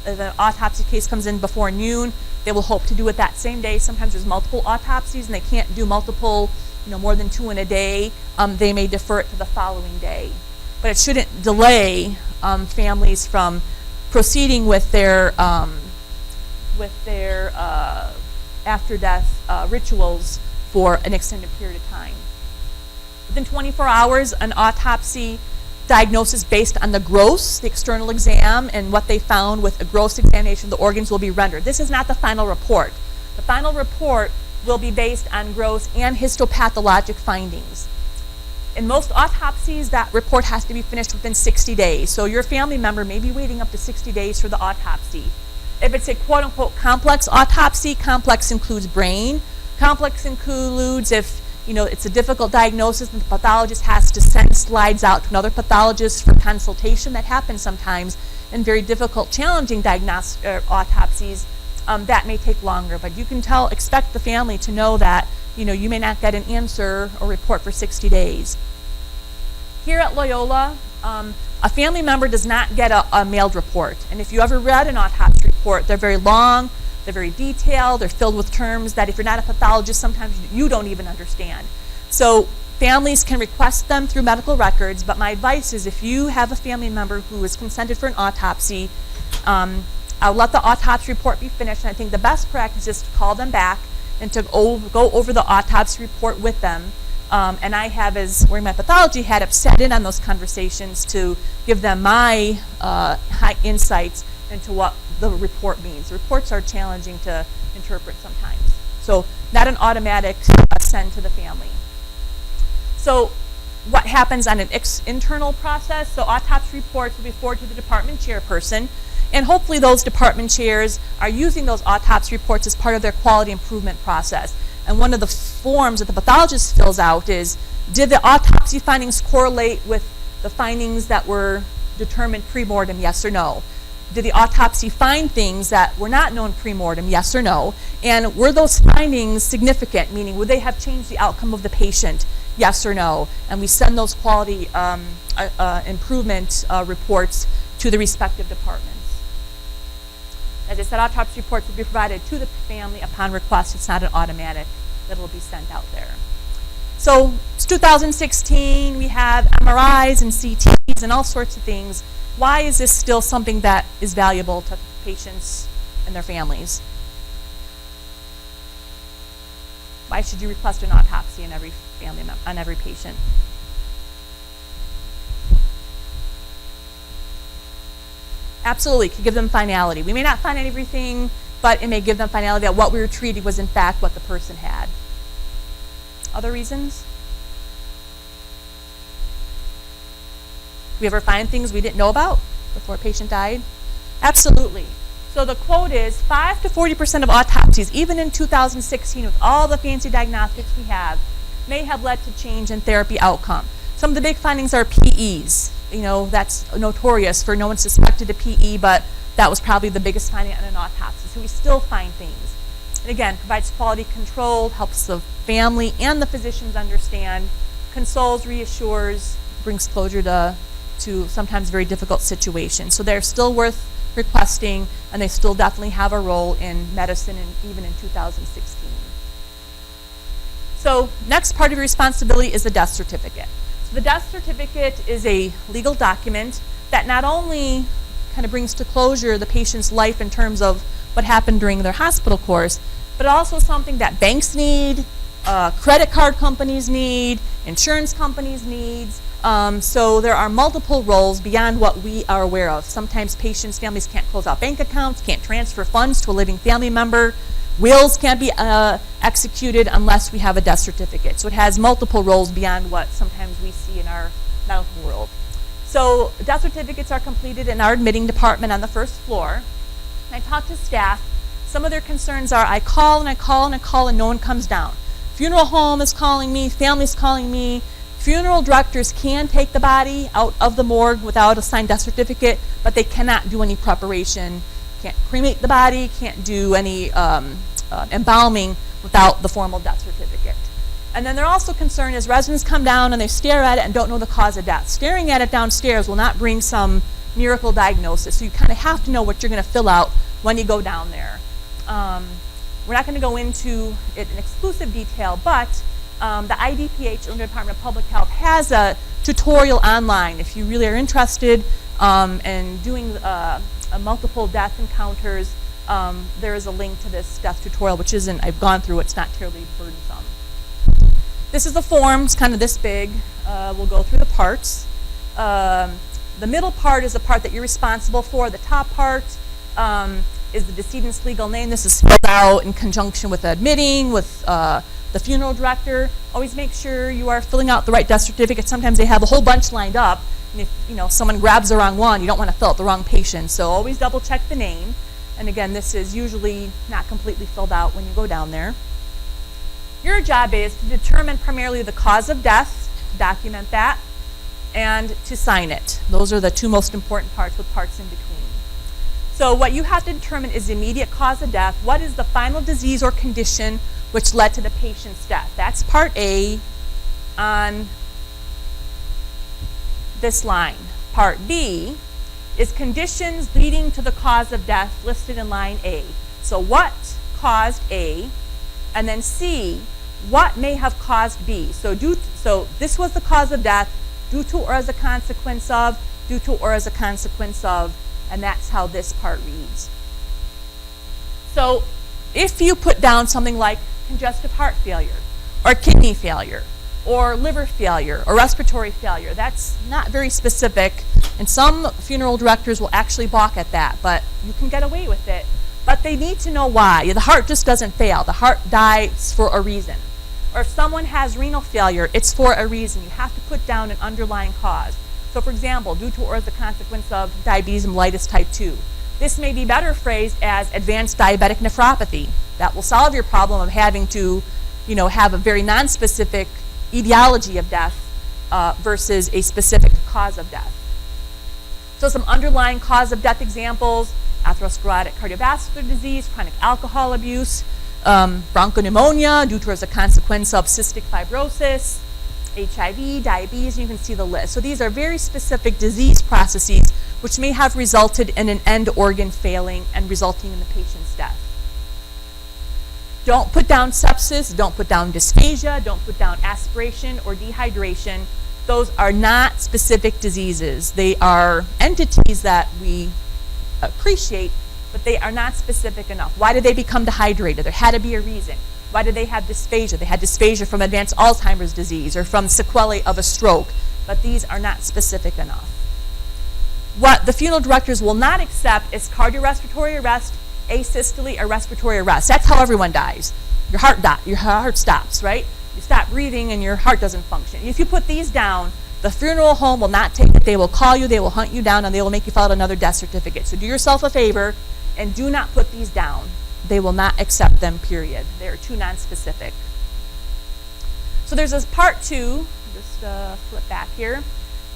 an autopsy case comes in before noon, they will hope to do it that same day. Sometimes there's multiple autopsies and they can't do multiple, more than 2 in a day. They may defer it to the following day. But it shouldn't delay families from proceeding with their after-death rituals for an extended period of time. Within 24 hours, an autopsy diagnosis based on the gross, the external exam, and what they found with a gross examination of the organs will be rendered. This is not the final report. The final report will be based on gross and histopathologic findings. In most autopsies, that report has to be finished within 60 days. So your family member may be waiting up to 60 days for the autopsy. If it's a quote-unquote complex autopsy, complex includes brain. Complex includes if it's a difficult diagnosis and the pathologist has to send slides out to another pathologist for consultation. That happens sometimes in very difficult, challenging autopsies. That may take longer, but you can expect the family to know that you may not get an answer or report for 60 days. Here at Loyola, a family member does not get a mailed report. And if you ever read an autopsy report, they're very long, they're very detailed, they're filled with terms that if you're not a pathologist, sometimes you don't even understand. So families can request them through medical records, but my advice is if you have a family member who is consented for an autopsy, I'll let the autopsy report be finished, and I think the best practice is to call them back and to go over the autopsy report with them. And I have, wearing my pathology hat, I've sat in on those conversations to give them my high insights into what the report means. Reports are challenging to interpret sometimes. So not an automatic send to the family. So what happens on an internal process? So autopsy reports will be forwarded to the department chairperson. And hopefully those department chairs are using those autopsy reports as part of their quality improvement process. And one of the forms that the pathologist fills out is, did the autopsy findings correlate with the findings that were determined pre-mortem, yes or no? Did the autopsy find things that were not known pre-mortem, yes or no? And were those findings significant, meaning would they have changed the outcome of the patient, yes or no? And we send those quality improvement reports to the respective departments. As I said, autopsy reports will be provided to the family upon request. It's not an automatic that will be sent out there. So it's 2016, we have MRIs and CTs and all sorts of things. Why is this still something that is valuable to patients and their families? Why should you request an autopsy on every family member, on every patient? Absolutely, it could give them finality. We may not find everything, but it may give them finality that what we were treating was in fact what the person had. Other reasons? We ever find things we didn't know about before a patient died? Absolutely. So the quote is 5 to 40% of autopsies, even in 2016 with all the fancy diagnostics we have, may have led to change in therapy outcome. Some of the big findings are PEs. You know, that's notorious for no one suspected a PE, but that was probably the biggest finding on an autopsy. So we still find things. And again, provides quality control, helps the family and the physicians understand, consoles, reassures, brings closure to sometimes very difficult situations. So they're still worth requesting, and they still definitely have a role in medicine, and even in 2016. So next part of your responsibility is the death certificate. So the death certificate is a legal document that not only kind of brings to closure the patient's life in terms of what happened during their hospital course, but also something that banks need, credit card companies need, insurance companies need. So there are multiple roles beyond what we are aware of. Sometimes patients, families can't close out bank accounts, can't transfer funds to a living family member. Wills can't be executed unless we have a death certificate. So it has multiple roles beyond what sometimes we see in our medical world. So death certificates are completed in our admitting department on the first floor. And I talk to staff. Some of their concerns are, I call and I call and I call and no one comes down. Funeral home is calling me, family's calling me. Funeral directors can take the body out of the morgue without a signed death certificate, but they cannot do any preparation, can't cremate the body, can't do any embalming without the formal death certificate. And then they're also concerned is residents come down and they stare at it and don't know the cause of death. Staring at it downstairs will not bring some miracle diagnosis, so you kind of have to know what you're going to fill out when you go down there. We're not going to go into it in exclusive detail, but the IDPH, Illinois Department of Public Health, has a tutorial online. If you really are interested in doing multiple death encounters, there is a link to this death tutorial, which isn't, I've gone through, it's not terribly burdensome. This is the form, it's kind of this big. We'll go through the parts. The middle part is the part that you're responsible for. The top part is the decedent's legal name. This is filled out in conjunction with admitting, with the funeral director. Always make sure you are filling out the right death certificate. Sometimes they have a whole bunch lined up, and if someone grabs the wrong one, you don't want to fill out the wrong patient. So always double check the name. And again, this is usually not completely filled out when you go down there. Your job is to determine primarily the cause of death, document that, and to sign it. Those are the two most important parts, with parts in between. So what you have to determine is the immediate cause of death. What is the final disease or condition which led to the patient's death? That's part A on this line. Part B is conditions leading to the cause of death listed in line A. So what caused A? And then C, what may have caused B? So this was the cause of death, due to or as a consequence of, due to or as a consequence of, and that's how this part reads. So if you put down something like congestive heart failure, or kidney failure, or liver failure, or respiratory failure, that's not very specific, and some funeral directors will actually balk at that, but you can get away with it. But they need to know why. The heart just doesn't fail. The heart dies for a reason. Or if someone has renal failure, it's for a reason. You have to put down an underlying cause. So for example, due to or as a consequence of diabetes mellitus type 2. This may be better phrased as advanced diabetic nephropathy. That will solve your problem of having to, have a very nonspecific etiology of death versus a specific cause of death. So some underlying cause of death examples: atherosclerotic cardiovascular disease, chronic alcohol abuse, bronchopneumonia due to as a consequence of cystic fibrosis, HIV, diabetes, and you can see the list. So these are very specific disease processes which may have resulted in an end organ failing and resulting in the patient's death. Don't put down sepsis, don't put down dysphagia, don't put down aspiration or dehydration. Those are not specific diseases. They are entities that we appreciate, but they are not specific enough. Why did they become dehydrated? There had to be a reason. Why did they have dysphagia? They had dysphagia from advanced Alzheimer's disease or from sequelae of a stroke, but these are not specific enough. What the funeral directors will not accept is cardiorespiratory arrest, asystole, or respiratory arrest. That's how everyone dies. Your heart stops, right? You stop breathing and your heart doesn't function. If you put these down, the funeral home will not take it. They will call you, they will hunt you down, and they will make you fill out another death certificate. So do yourself a favor and do not put these down. They will not accept them, period. They are too nonspecific. So there's this part 2, just flip back here,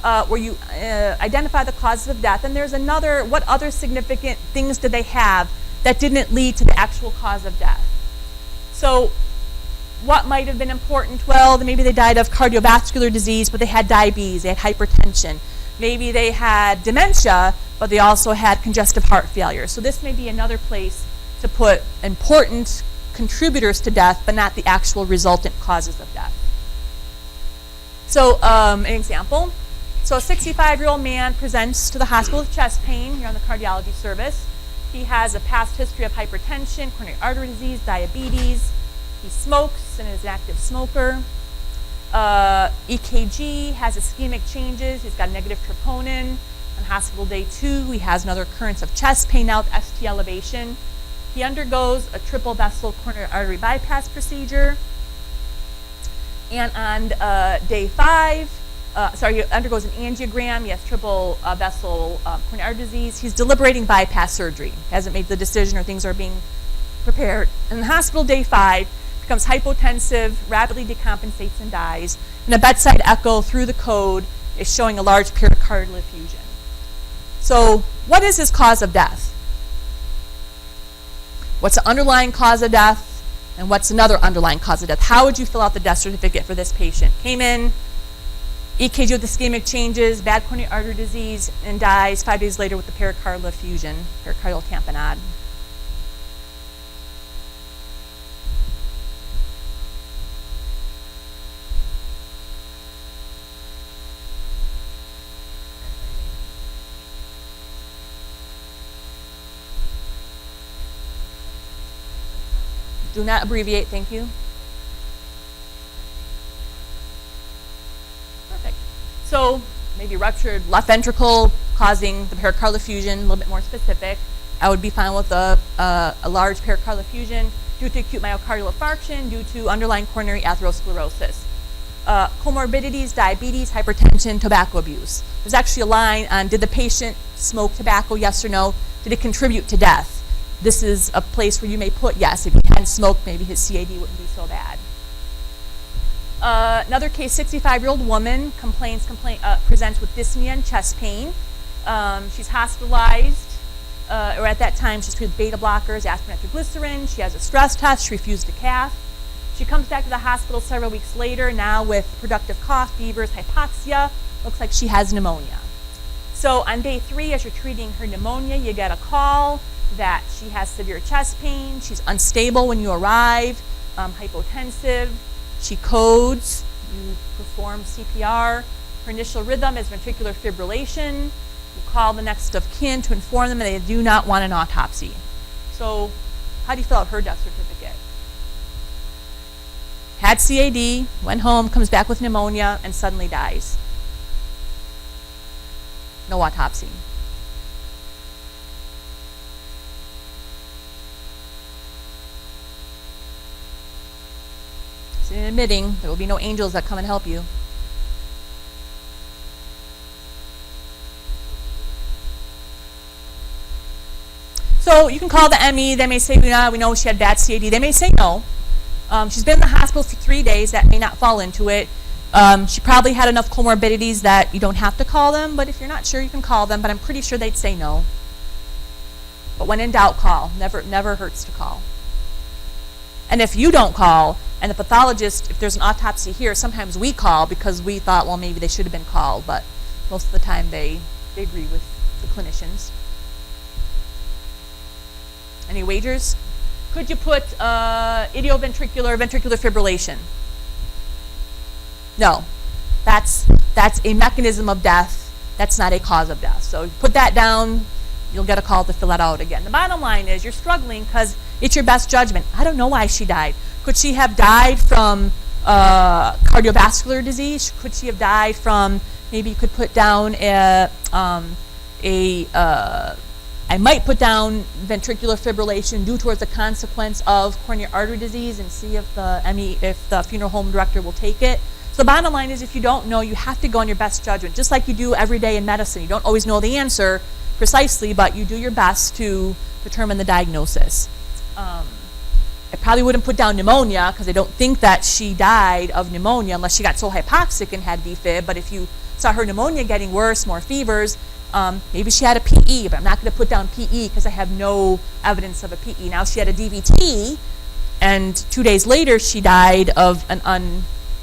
where you identify the causes of death. And there's another, what other significant things did they have that didn't lead to the actual cause of death? So what might have been important? Well, maybe they died of cardiovascular disease, but they had diabetes, they had hypertension. Maybe they had dementia, but they also had congestive heart failure. So this may be another place to put important contributors to death, but not the actual resultant causes of death. So an example. So a 65-year-old man presents to the hospital with chest pain here on the cardiology service. He has a past history of hypertension, coronary artery disease, diabetes. He smokes and is an active smoker. EKG has ischemic changes. He's got negative troponin. On hospital day 2, he has another occurrence of chest pain now with ST elevation. He undergoes a triple vessel coronary artery bypass procedure. And on day 5, he undergoes an angiogram. He has triple vessel coronary artery disease. He's deliberating bypass surgery. Hasn't made the decision or things are being prepared. And in hospital day 5, becomes hypotensive, rapidly decompensates and dies. And a bedside echo through the code is showing a large pericardial effusion. So what is his cause of death? What's the underlying cause of death? And what's another underlying cause of death? How would you fill out the death certificate for this patient? Came in, EKG with ischemic changes, bad coronary artery disease, and dies 5 days later with the pericardial effusion, pericardial tamponade. Do not abbreviate, thank you. Perfect. So maybe ruptured left ventricle causing the pericardial effusion, a little bit more specific. I would be fine with a large pericardial effusion due to acute myocardial infarction, due to underlying coronary atherosclerosis. Comorbidities, diabetes, hypertension, tobacco abuse. There's actually a line on, did the patient smoke tobacco, yes or no? Did it contribute to death? This is a place where you may put yes. If he hadn't smoked, maybe his CAD wouldn't be so bad. Another case, 65-year-old woman presents with dyspnea and chest pain. She's hospitalized, or at that time she's treated with beta blockers, aspirin, nitroglycerin. She has a stress test. She refused a cath. She comes back to the hospital several weeks later, now with productive cough, fevers, hypoxia. Looks like she has pneumonia. So on day 3, as you're treating her pneumonia, you get a call that she has severe chest pain, she's unstable when you arrive, hypotensive, she codes, you perform CPR, her initial rhythm is ventricular fibrillation, you call the next of kin to inform them that they do not want an autopsy. So how do you fill out her death certificate? Had CAD, went home, comes back with pneumonia, and suddenly dies. No autopsy. And admitting there will be no angels that come and help you. So you can call the ME. They may say, we know she had bad CAD. They may say no. She's been in the hospital for 3 days. That may not fall into it. She probably had enough comorbidities that you don't have to call them, but if you're not sure, you can call them, but I'm pretty sure they'd say no. But when in doubt, call. Never hurts to call. And if you don't call, and the pathologist, if there's an autopsy here, sometimes we call because we thought, well, maybe they should have been called, but most of the time they agree with the clinicians. Any wagers? Could you put idioventricular ventricular fibrillation? No. That's a mechanism of death. That's not a cause of death. So put that down. You'll get a call to fill that out again. The bottom line is you're struggling because it's your best judgment. I don't know why she died. Could she have died from cardiovascular disease? Could she have died from, maybe you could put down I might put down ventricular fibrillation due towards the consequence of coronary artery disease and see if the funeral home director will take it. So the bottom line is if you don't know, you have to go on your best judgment, just like you do every day in medicine. You don't always know the answer precisely, but you do your best to determine the diagnosis. I probably wouldn't put down pneumonia because I don't think that she died of pneumonia unless she got so hypoxic and had defib. But if you saw her pneumonia getting worse, more fevers, maybe she had a PE, but I'm not going to put down PE because I have no evidence of a PE. Now she had a DVT, and 2 days later she died of an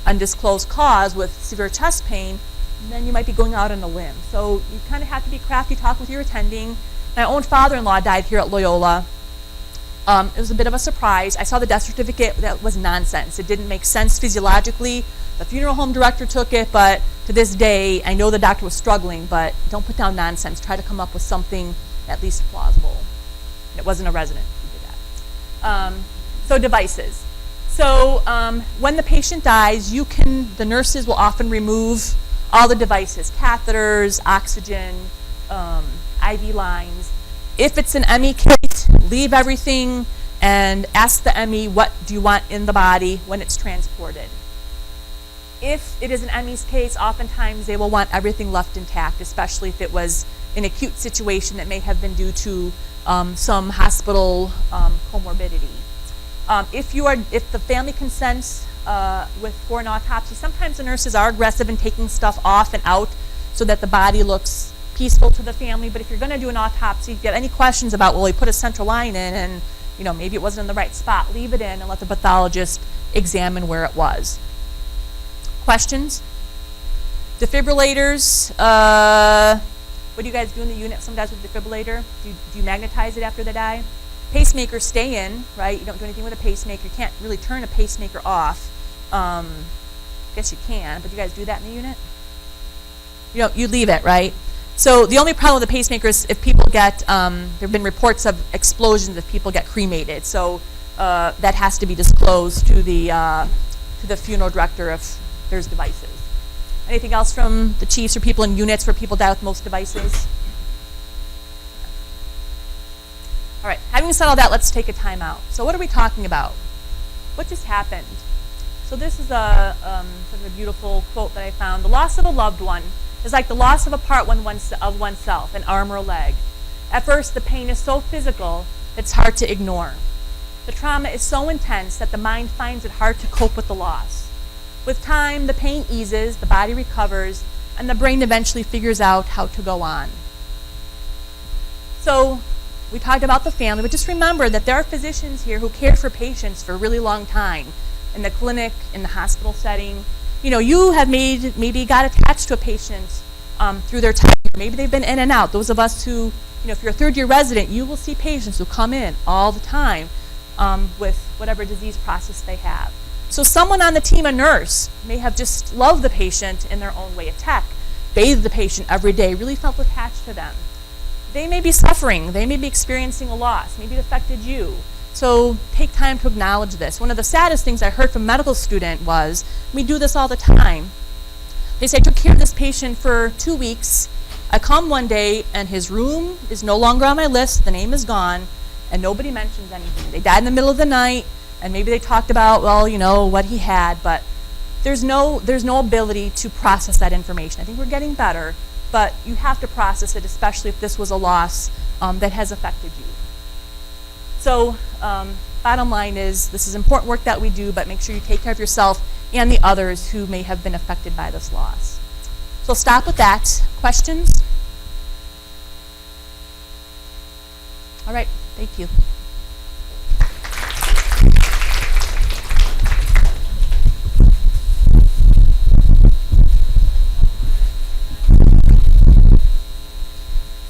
undisclosed cause with severe chest pain, and then you might be going out on a limb. So you kind of have to be crafty, talk with your attending. My own father-in-law died here at Loyola. It was a bit of a surprise. I saw the death certificate. That was nonsense. It didn't make sense physiologically. The funeral home director took it, but to this day, I know the doctor was struggling, but don't put down nonsense. Try to come up with something at least plausible. It wasn't a resident who did that. So devices. So when the patient dies, the nurses will often remove all the devices, catheters, oxygen, IV lines. If it's an ME case, leave everything and ask the ME, what do you want in the body when it's transported? If it is an ME's case, oftentimes they will want everything left intact, especially if it was an acute situation that may have been due to some hospital comorbidity. If the family consents for an autopsy, sometimes the nurses are aggressive in taking stuff off and out so that the body looks peaceful to the family. But if you're going to do an autopsy, if you have any questions about, well, we put a central line in and maybe it wasn't in the right spot, leave it in and let the pathologist examine where it was. Questions? Defibrillators. What do you guys do in the unit sometimes with defibrillator? Do you magnetize it after they die? Pacemakers stay in, right? You don't do anything with a pacemaker. You can't really turn a pacemaker off. I guess you can, but do you guys do that in the unit? You leave it, right? So the only problem with the pacemaker is if people get, there have been reports of explosions if people get cremated. So that has to be disclosed to the funeral director if there's devices. Anything else from the chiefs or people in units where people die with most devices? All right, having said all that, let's take a time out. So what are we talking about? What just happened? So this is a sort of a beautiful quote that I found. The loss of a loved one is like the loss of a part of oneself, an arm or a leg. At first, the pain is so physical, it's hard to ignore. The trauma is so intense that the mind finds it hard to cope with the loss. With time, the pain eases, the body recovers, and the brain eventually figures out how to go on. So we talked about the family, but just remember that there are physicians here who cared for patients for a really long time in the clinic, in the hospital setting. You have maybe got attached to a patient through their time. Maybe they've been in and out. Those of us who, if you're a third-year resident, you will see patients who come in all the time with whatever disease process they have. So someone on the team, a nurse, may have just loved the patient in their own way. A tech bathed the patient every day, really felt attached to them. They may be suffering. They may be experiencing a loss. Maybe it affected you. So take time to acknowledge this. One of the saddest things I heard from a medical student was, we do this all the time. They say, I took care of this patient for 2 weeks. I come one day and his room is no longer on my list. The name is gone and nobody mentions anything. They died in the middle of the night and maybe they talked about, what he had, but there's no ability to process that information. I think we're getting better, but you have to process it, especially if this was a loss that has affected you. So bottom line is, this is important work that we do, but make sure you take care of yourself and the others who may have been affected by this loss. So stop with that. Questions? All right, thank you.